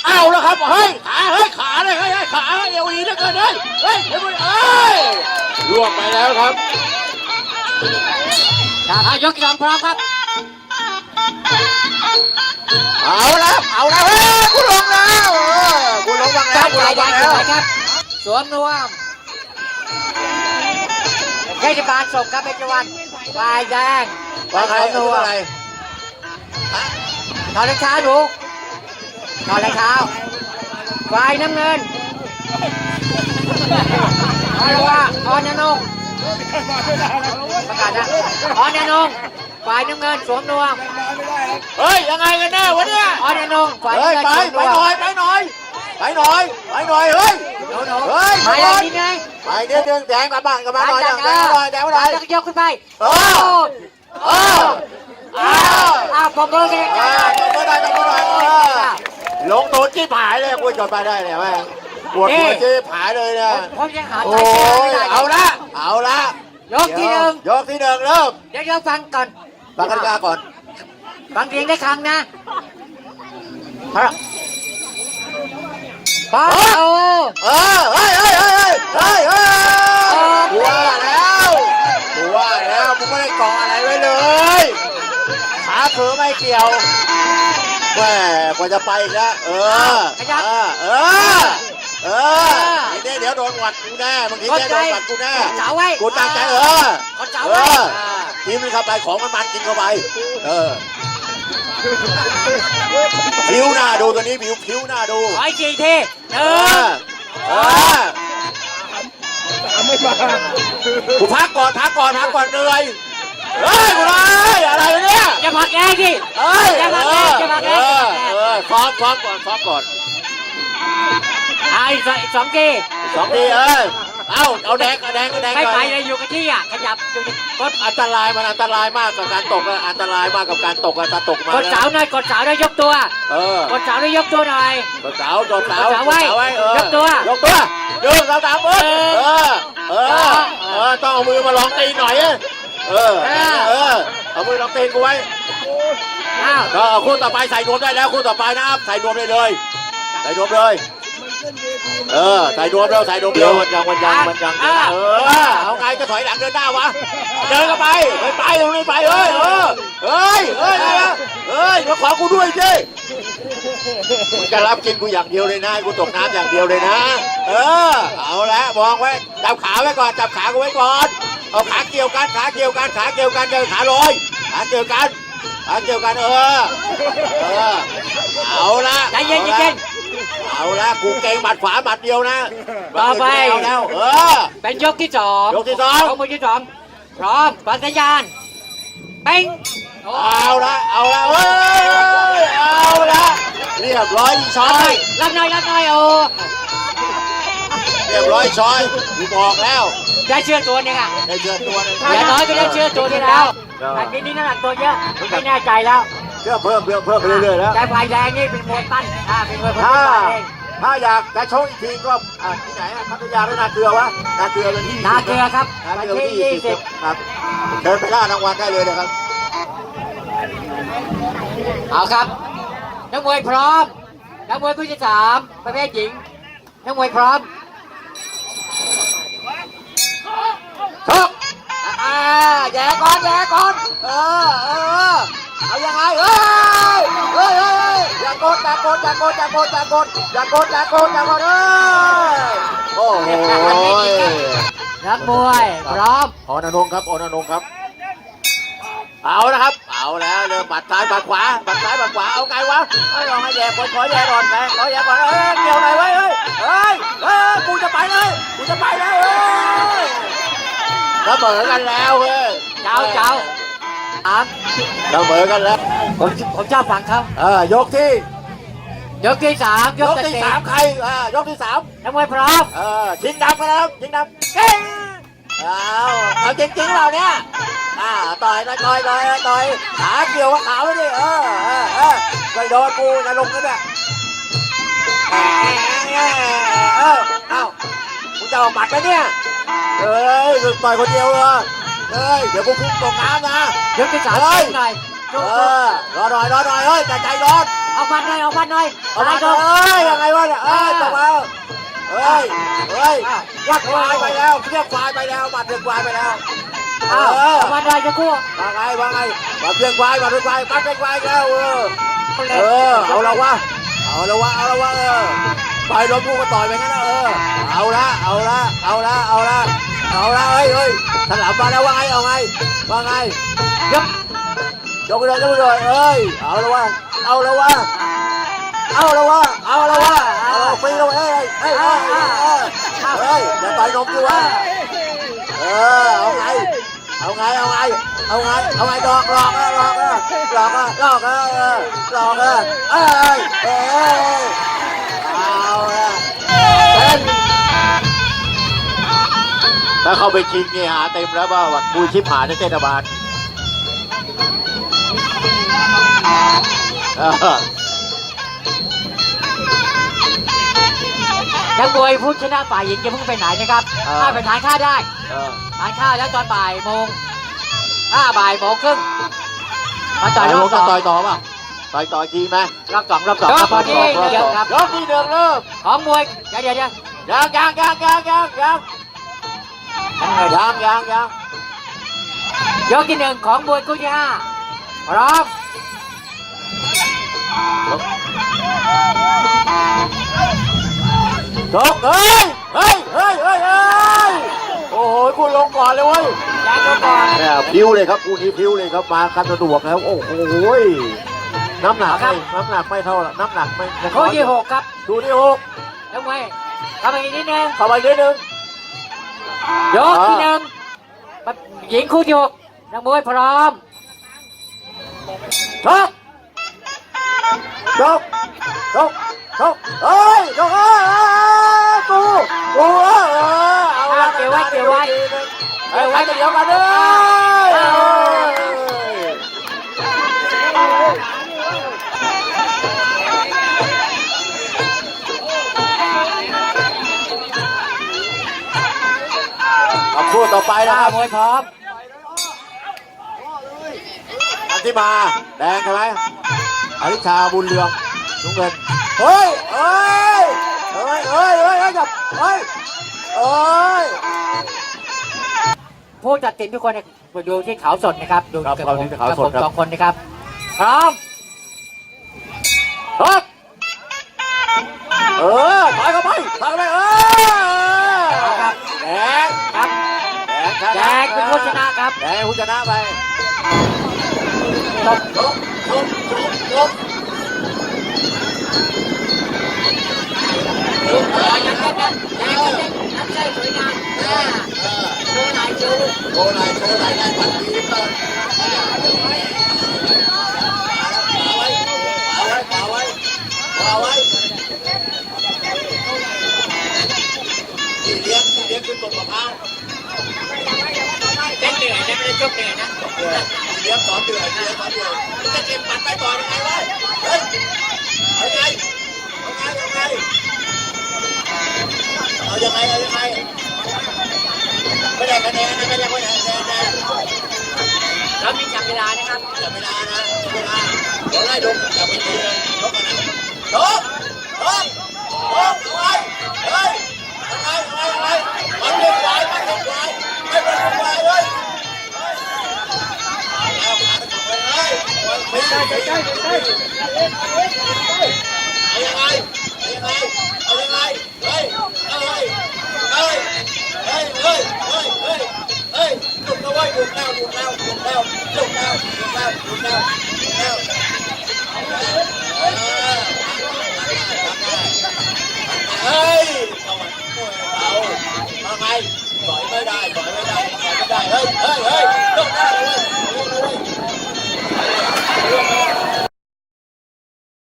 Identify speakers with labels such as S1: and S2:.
S1: เอาแล้วครับเฮ้ยขาเลยเฮ้ยขาเอวดีเหลือเกินเฮ้ยเฮ้ยล่วงไปแล้วครับ
S2: ยกที่สองพร้อมครับ
S1: เอาแล้วเฮ้ยกูลงแล้วกูลงบ้างแล้ว
S2: ครับสวมนวมเทศบาลส่งครับเบญจวรรณฝ่ายแดง
S1: ว่าใครดูอะไร
S2: ถอดรองเท้าดูถอดรองเท้าฝ่ายน้ำเงินเรียกว่าออนนงประกาศนะออนนงฝ่ายน้ำเงินสวมนวม
S1: เฮ้ยยังไงกันแน่วะเนี่ย
S2: ออนนงฝ่าย
S1: เฮ้ยไปหน่อยเฮ้ยมาแล้ว
S2: นี่ไง
S1: ไปเดี๋ยวแดงกับบ้านหน่อยแดงหน่อย
S2: ยกขึ้นไปปมมือกัน
S1: ลงตัวจี้ผายเลยกูจดไปได้เลยแม่ปวดหัวจี้ผายเลยเนี่ย
S2: ผมยังหาใจ
S1: ไม่ได้เอาละ
S2: ยกที่หนึ่ง
S1: เริ่ม
S2: เดี๋ยวฟังก่อน
S1: ฟังกติกาก่อน
S2: ฟังเสียงได้ครั้งนะป้าโอ้
S1: เฮ้ยกูว่าแล้วมึงไม่ได้เกาะอะไรไว้เลยขาเขือไม่เกี่ยวแหมกว่าจะไปอีกแล้วเดี๋ยวโดนหวัดกูแน่บางทีโดนหวัดกูแน่กูตั้งใจทีมมันเข้าไปของมันกินเข้าไปผิวหน้าดูตัวนี้ผิวหน้าดู
S2: ไอ้กี่ที
S1: ไม่มากูพักก่อนเหนื่อยกูเลยอะไรเนี่ย
S2: จะพักแกสิจะพักแก
S1: ซ้อมก่อน
S2: อีก2 ที
S1: เอาแดง
S2: ไม่ไปเลยอยู่กับที่ขยับ
S1: ก็อันตรายมันอันตรายมากกับการตกอันตรายมากกับการตกถ้าตกมาก
S2: ดเสาหน่อยกดเสาได้ยกตัวกดเสาได้ยกตัวหน่อย
S1: กดเสา
S2: ไว้ยกตัว
S1: ยืนเราตามต้องเอามือมาลองตีหน่อยเอามือลองตีกูไว้ก็คู่ต่อไปใส่นวมได้แล้วคู่ต่อไปนะครับใส่นวมได้เลยใส่นวมเลยใส่นวมแล้วมันยังเอาไงจะถอยหลังเดินหน้าวะเดินกันไปตรงนี้ไปเฮ้ยมาขอกูด้วยสิมึงจะรับกินกูอย่างเดียวเลยนะกูตกน้ำอย่างเดียวเลยนะเอาละมองไว้จับขาไว้ก่อนจับขากูไว้ก่อนเอาขาเกี่ยวกันเดินขาลอยขาเกี่ยวกันเอาละ
S2: ใจเย็น
S1: เอาละกูเก่งหมัดขวาหมัดเดียวนะ
S2: ต่อไป
S1: แล้ว
S2: เป็นยกที่สอง
S1: มือที่สอง
S2: พร้อมปัญญาณเป้ง
S1: เอาละเรียบร้อยช้อย
S2: รับหน่อย
S1: เรียบร้อยช้อยกูบอกแล้ว
S2: ได้เชื่อตัวนึง
S1: ได้เชื่อตัวนึง
S2: อย่างน้อยก็ได้เชื่อตัวนึงแล้วแต่ทีนี้น้ำหนักตัวเยอะไม่แน่ใจแล้ว
S1: เพิ่มไปเรื่อยๆแล้ว
S2: แต่ฝ่ายแดงนี่เป็นมวยปั้นเป็นมวย
S1: ถ้าอยากจะชกอีกทีก็ที่ไหนพัทยาหรือนาเกลือวะนาเกลือเป็นที่
S2: นาเกลือครับ
S1: วันที่20ครับเชิญไปล่ารางวัลได้เลยนะครับ
S2: เอาครับนักมวยพร้อมนักมวยคู่ที่3ประเภทหญิงนักมวยพร้อม
S1: ชกแย่ก่อนเอายังไงอย่ากดโอ้โห
S2: นักมวยพร้อม
S1: ออนนงครับเอาละครับเอาแล้วเริ่มบัดซ้ายบัดขวาเอาไงวะลองให้แย่ขอแย่ก่อนเกี่ยวหน่อยเฮ้ยกูจะไปเลยเสมอกันแล้วเฮ้ย
S2: เจ้าเ
S1: สมอกันแล้ว
S2: ผมชอบฟังเขา
S1: ยกที่
S2: 3ยกที่3
S1: ใครยกที่3
S2: นักมวยพร้อม
S1: ชิงดำครับชิงดำเก่งเอาจริงเราเนี่ยต่อยขาเกี่ยวกับขาไว้ดิไปโดนกูจะลงกันเนี่ยกูจะเอาหมัดไปเนี่ยต่อยคนเดียวเลยเดี๋ยวกูพุ่งตกน้ำนะ
S2: ยกที่3หน่อย
S1: รอหน่อยใจร้อน
S2: เอาฟันหน่อยเอาฟันหน่อย
S1: เอามาเลยยังไงวะเนี่ยตบมาเฮ้ยเรียกควายไปแล้วเรียกควายไปแล้วมาเรียกควายไปแล้ว
S2: เอาฟันหน่อยจะกู้
S1: ว่าไงมาเรียกควายมาเรียกควายมาเรียกควายแล้วเอาละวะไปรถกูก็ต่อยไปงั้นนะเอาละเฮ้ยถลับมาแล้วว่าไงเอาไงยกเลยเอาละวะปีเราเฮ้ยอย่าต่อยนมกูวะเอาไงดอกเอาละถ้าเข้าไปชิงนี่หาเต็มแล้วว่าวัดคุยชิบหายในเทศบาล
S2: นักมวยผู้ชนะฝ่ายหญิงจะเพิ่งไปไหนนะครับถ้าไปทานข้าวได้ทานข้าวแล้วตอนบ่ายโมงบ่ายโมงครึ่งมาต่อยรอบสอง
S1: ต่อยต่อป่ะต่อยทีไหมรอบสอง
S2: ยกที่1ครับ
S1: ยกที่1เริ่ม
S2: ของมวยเดี๋ยว
S1: ยัง
S2: ยกที่1ของมวยคู่ที่5พร้อม
S1: จบเฮ้ยโอ้โหคุณลงก่อนเลยเว้ยพิ้วเลยครับคู่นี้พิ้วเลยครับมากันสะดวกแล้วโอ้โหน้ำหนักไม่เท่าน้ำหนักไม่
S2: คู่ที่6ครับ
S1: คู่ที่6
S2: แล้วไงเข้าไปนิดนึงยกที่1หญิงคู่ที่6นักมวยพร้อม
S1: ชกเฮ้ยกูเอาละ
S2: เกี่ยวไว้
S1: เดี๋ยวกันเลยคู่ต่อไปนะครับ
S2: มวยพร้อม
S1: อันที่มาแดงใช่ไหมอริชาบุญเรืองลุงเงินเฮ้ยจับ
S2: ผู้ตัดสินทุกคนดูที่เขาสดนะครับดูกับผม2 คนนะครับพร้อม
S1: ครับถอยเข้าไป
S2: ครับแดงเป็นผู้ชนะครับ
S1: แดงผู้ชนะไปจบโชว์ไหนได้ปันดีเลยเอาไว้ที่เลี้ยงคือตกมะพร้าว
S2: เต้นเหนื่อยนะไม่ได้ชกเหนื่อยนะ
S1: เลี้ยงสอนเหนื่อยจะเก็บปัดไปต่อยังไงวะเอายังไงไม่ได้คะแนน
S2: เรามีจับเวลานะครับ
S1: จับเวลาเดี๋ยวไล่ดูจับไปทีเลยยกกันนะยกเอาไว้เฮ้ยอะไรมันเล่นไว้ไม่เป็นไรเลยไม่ใช่เอายังไงเฮ้ยหยุดนะเว้ยหยุดแล้วเฮ้ยเอามาไงปล่อยไม่ได้เฮ้ยหยุดได้เลย